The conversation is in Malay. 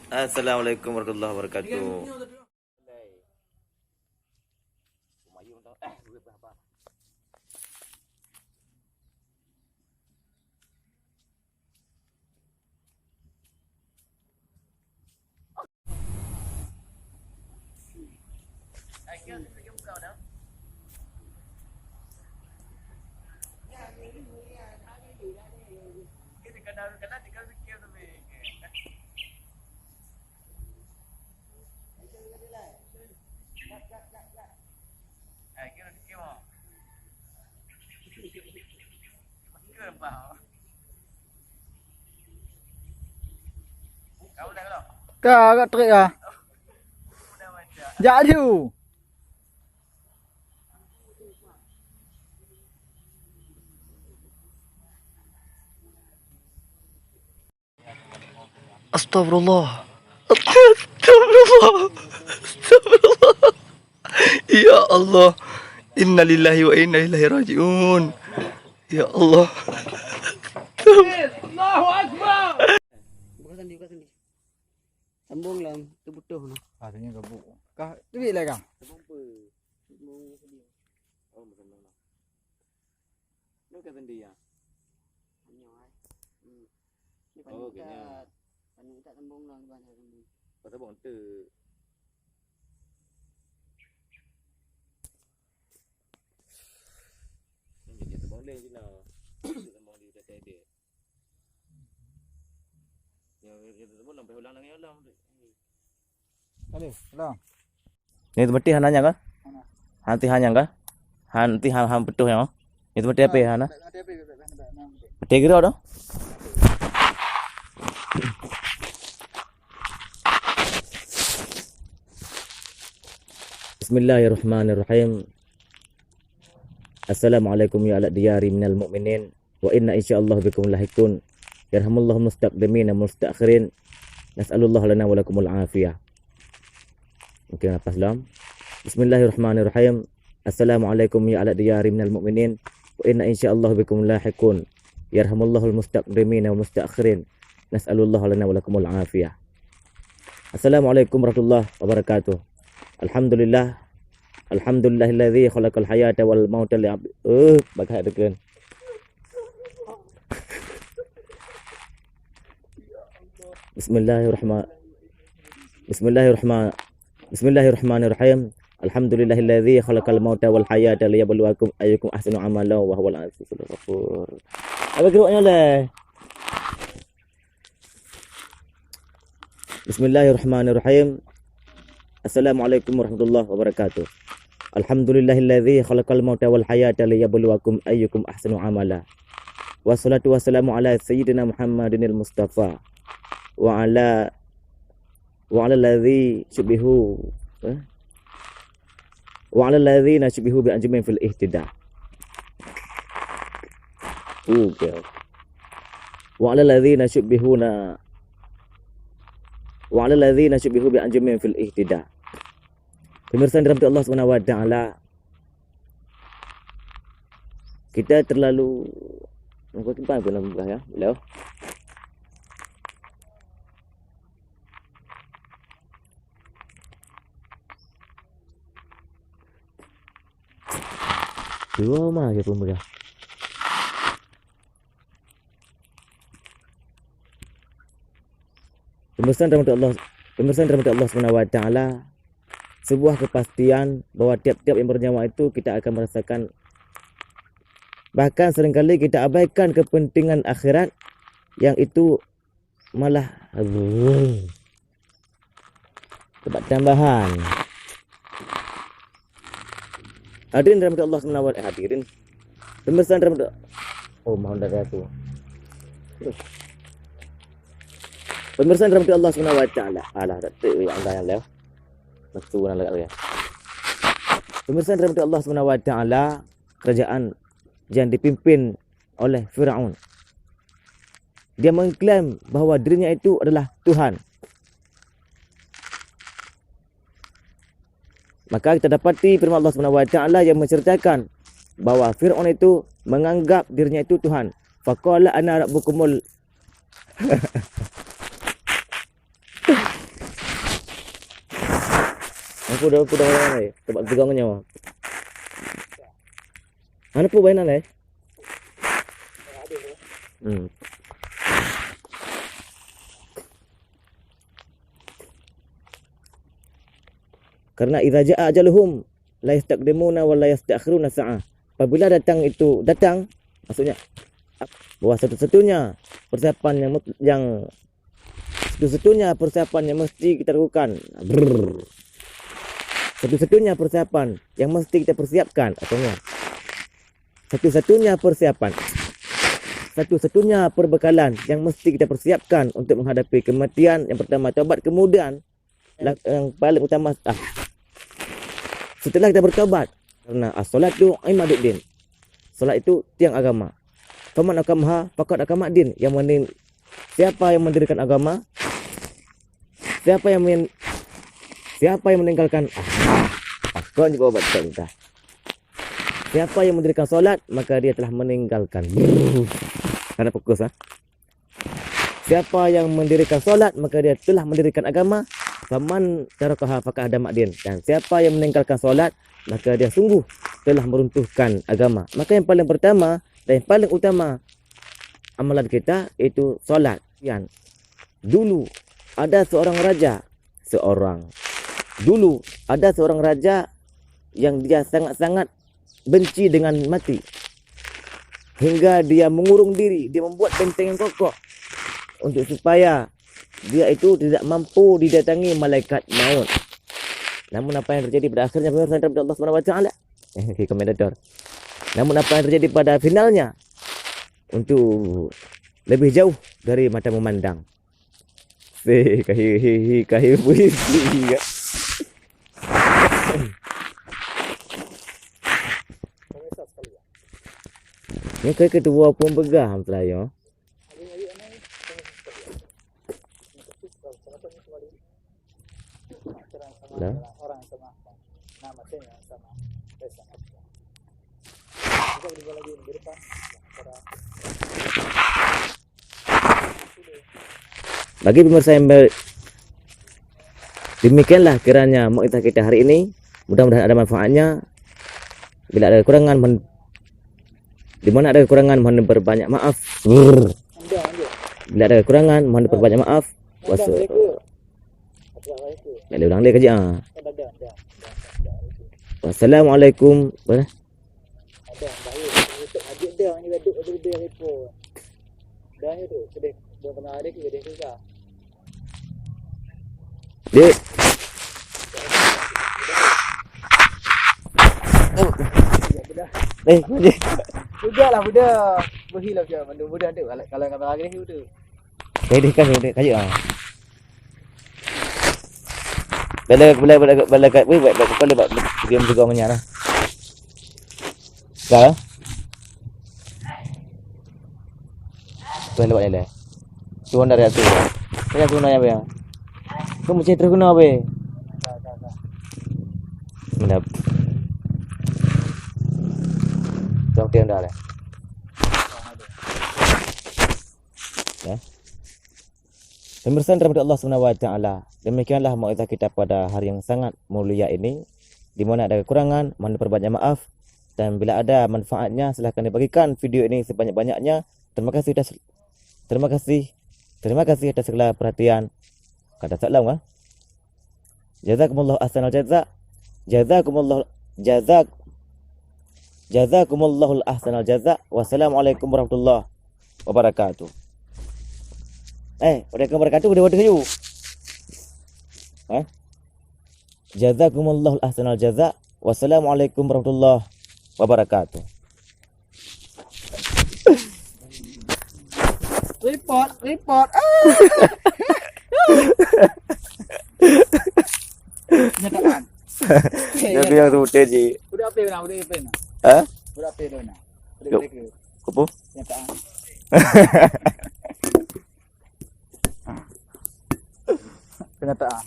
Assalamualaikum warahmatullahi wabarakatuh. Kau agak terik ah. Jadi tu. Astagfirullah. Astagfirullah. Astagfirullah. Ya Allah. Inna lillahi wa inna ilaihi rajiun. Ya Allah. Buka sandi. Sambung lah, kebutuh no. Katanya gebuk. Kah, duit lah kang. Sambung apa? Sambung sandi. Oh, bersambung lah. Lu kat sendiri ya? Hanya Ni Oh, pandai tak sambung lah banyak sambung. Kau sambung tu. Jadi sambung lain je lah. Sambung di kata edit. Yang kita sambung sampai ulang lagi ulang. Aduh, ulang. Ni tempat han nanya kah? Hanti hanya kah? Hanti ham betul ya? Ni tempat apa ya? Betul kira dah. Bismillahirrahmanirrahim. Assalamualaikum ya ala diyari minal mu'minin wa inna insyaallah bikum lahikun. Yarhamullahu mustaqdimin wa mustakhirin. Nas'alullah lana wa lakumul afiyah. Mungkin apa salam. Bismillahirrahmanirrahim. Assalamualaikum ya ala diyari minal mu'minin wa inna insyaallah bikum lahikun. Yarhamullahu mustaqdimin wa mustakhirin. Nas'alullah lana wa lakumul afiyah. Assalamualaikum warahmatullahi wabarakatuh. Alhamdulillahilladzi khalaqal hayata wal mauta bagai dekan. Bismillahirrahmanirrahim. Alhamdulillahilladzi khalaqal mauta wal hayata liyabluwakum ayyukum ahsanu amala wa huwal azizul ghafur. Apa geraknya leh? Bismillahirrahmanirrahim. Assalamualaikum warahmatullahi wabarakatuh. Alhamdulillahilladzi khalaqal mauta wal hayata liyabluwakum ayyukum ahsanu amala. Wassalatu wassalamu ala sayyidina Muhammadinil Mustafa wa ala alladzi syubihu wa ala alladzina syubihu bi anjumin fil ihtida. Wa ala alladzina syubihu bi anjumin fil ihtida. Pemirsa dirahmati Allah Subhanahu wa taala, kita terlalu mengikut apa dalam buka ya. Hello. Dua mah ya pemirsa. Pemirsa dirahmati Allah Subhanahu wa taala, sebuah kepastian bahwa tiap-tiap yang bernyawa itu kita akan merasakan. Bahkan seringkali kita abaikan kepentingan akhirat yang itu malah tempat tambahan. Hadirin dirahmati Allah Subhanahu wa taala, hadirin. Pemirsa dirahmati mohon dari aku. Pemirsa dirahmati Allah Subhanahu wa taala. Alah detik yang anda yang lewat. Betul nak ya. Pemirsa dirahmati Allah Subhanahu wa taala, kerajaan yang dipimpin oleh Firaun, dia mengklaim bahawa dirinya itu adalah Tuhan. Maka kita dapati firman Allah Subhanahu wa taala yang menceritakan bahawa Firaun itu menganggap dirinya itu Tuhan. Faqala ana rabbukumul dah mana ni? Tempat pegangnya. Mana pun bainan eh? Karena idza jaa ajaluhum la yastaqdimuna wa la yasta'khiruna sa'ah. Apabila datang maksudnya bahwa satu-satunya persiapan yang mesti kita lakukan. Satu-satunya persiapan yang mesti kita persiapkan, artinya satu-satunya perbekalan yang mesti kita persiapkan untuk menghadapi kematian. Yang pertama taubat, kemudian yang paling utama setelah kita bertaubat, karena as-salatu imaduddin, salat itu tiang agama. Faman akamha faqad akamaddin, siapa yang mendirikan agama, siapa yang meninggalkan kau juga obat entah. Siapa yang mendirikan solat, maka dia telah meninggalkan. Karena fokus Siapa yang mendirikan solat, maka dia telah mendirikan agama. Faman tarakaha faqad adamaddin. Dan siapa yang meninggalkan solat, maka dia sungguh telah meruntuhkan agama. Maka yang paling pertama dan yang paling utama amalan kita itu solat. Dulu ada seorang raja yang dia sangat-sangat benci dengan mati, hingga dia mengurung diri, dia membuat benteng yang kokoh untuk supaya dia itu tidak mampu didatangi malaikat maut. Namun apa yang terjadi pada akhirnya, pemirsa daripada Allah Subhanahu wa taala? Komentator. Namun apa yang terjadi pada finalnya? Untuk lebih jauh dari mata memandang. Kahir puisi. Ni ketua pun begah pelayo. Lah. Orang sama nama saya sama desa. Juga di lagi di depan. Bagi pemirsa yang demikianlah kiranya mukjizat kita hari ini. Mudah-mudahan ada manfaatnya. Bila ada kekurangan, di mana ada kekurangan mohon berbanyak maaf. Bila ada kekurangan mohon berbanyak maaf. Nak ulang dia kerja. Wassalamualaikum. Mana? Dek. Budaklah budak. Berhilang je mandu budak tu. Kalau kata lagi ni budak. Dia kan dia kaji Bala kat buat dia juga menyarah. Dah. Tuan buat ni. Tuan dari tu. Saya guna ya bang. Kamu mesti terguna be. Menap. Jom tiang dah. Ya. Pemirsa daripada Allah Subhanahu wa taala. Demikianlah mukjizat kita pada hari yang sangat mulia ini. Di mana ada kekurangan, mohon perbanyak maaf. Dan bila ada manfaatnya, silahkan dibagikan video ini sebanyak-banyaknya. Terima kasih atas segala perhatian. Kata salam Jazakumullah ahsanal jaza. Jazakumullahu ahsanal jaza. Wassalamualaikum warahmatullahi wabarakatuh. Waalaikumsalam wabarakatuh. Udah kayu. Jazakumullahu ahsanal jaza. Wassalamualaikum warahmatullahi wabarakatuh. Report. Nyataan. Jadi yang tu teji. Budak apa nak? Budak apa nak? Ha? Budak apa nak? Yuk. Apa? Nyataan. Kenyataan.